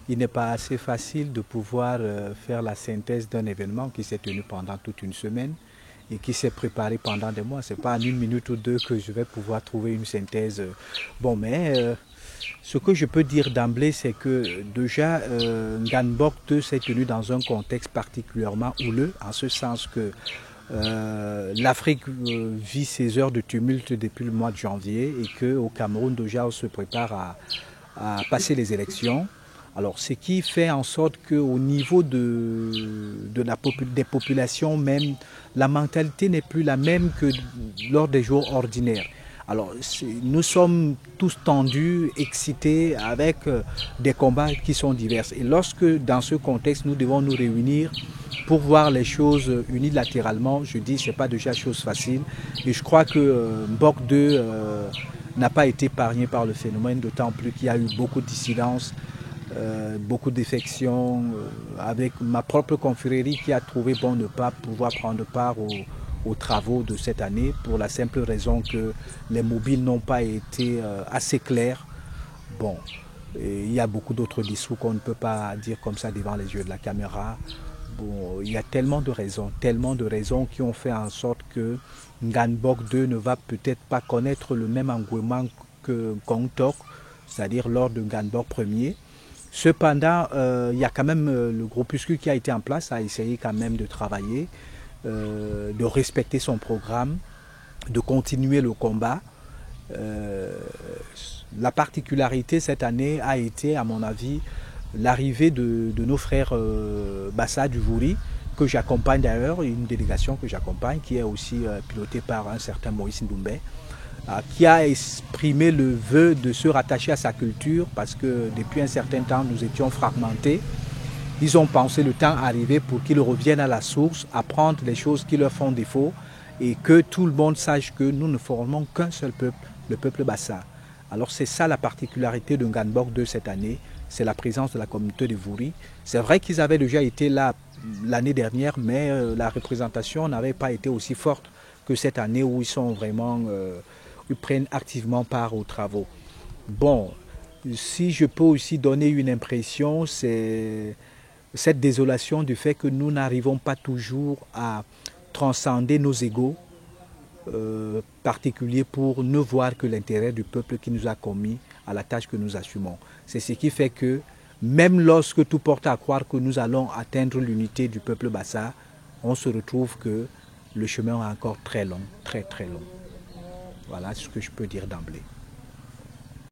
il n'est pas assez facile de pouvoir faire la synthèse d'un événement qui s'est tenu pendant toute une semaine et qui s'est préparé pendant des mois. Ce n'est pas en une minute ou deux que je vais pouvoir trouver une synthèse. Bon, mais ce que je peux dire d'emblée, c'est que déjà, Nganbok 2 s'est tenu dans un contexte particulièrement houleux, en ce sens que l'Afrique vit ses heures de tumulte depuis le mois de janvier et qu'au Cameroun, déjà, on se prépare à passer les élections. Alors, ce qui fait en sorte qu'au niveau des populations même, la mentalité n'est plus la même que lors des jours ordinaires. Alors, nous sommes tous tendus, excités, avec des combats qui sont divers. Et lorsque, dans ce contexte, nous devons nous réunir pour voir les choses unilatéralement, je dis, ce n'est pas déjà chose facile. Et je crois que Mbok 2 n'a pas été épargné par le phénomène, d'autant plus qu'il y a eu beaucoup de dissidences, beaucoup d'effections, avec ma propre confrérie qui a trouvé bon de ne pas pouvoir prendre part aux travaux de cette année pour la simple raison que les mobiles n'ont pas été assez clairs. Bon, il y a beaucoup d'autres discours qu'on ne peut pas dire comme ça devant les yeux de la caméra. Bon, il y a tellement de raisons qui ont fait en sorte que Nganbok 2 ne va peut-être pas connaître le même engouement que Ngong Tok, c'est-à-dire lors de Nganbok 1er. Cependant, il y a quand même le groupuscule qui a été en place, a essayé quand même de travailler, de respecter son programme, de continuer le combat. La particularité cette année a été, à mon avis, l'arrivée de nos frères Bassa du Vouri, que j'accompagne d'ailleurs, une délégation que j'accompagne, qui est aussi pilotée par un certain Maurice Ndoumbé, qui a exprimé le vœu de se rattacher à sa culture parce que depuis un certain temps nous étions fragmentés. Ils ont pensé le temps arrivé pour qu'ils reviennent à la source, apprendre les choses qui leur font défaut et que tout le monde sache que nous ne formons qu'un seul peuple, le peuple Bassa. Alors c'est ça la particularité de Nganbok 2 cette année, c'est la présence de la communauté de Vouri. C'est vrai qu'ils avaient déjà été là l'année dernière, mais la représentation n'avait pas été aussi forte que cette année où ils sont vraiment... ils prennent activement part aux travaux. Bon, si je peux aussi donner une impression, c'est cette désolation du fait que nous n'arrivons pas toujours à transcender nos égos particuliers pour ne voir que l'intérêt du peuple qui nous a commis à la tâche que nous assumons. C'est ce qui fait que même lorsque tout porte à croire que nous allons atteindre l'unité du peuple Bassa, on se retrouve que le chemin est encore très long, très très long. Voilà ce que je peux dire d'emblée.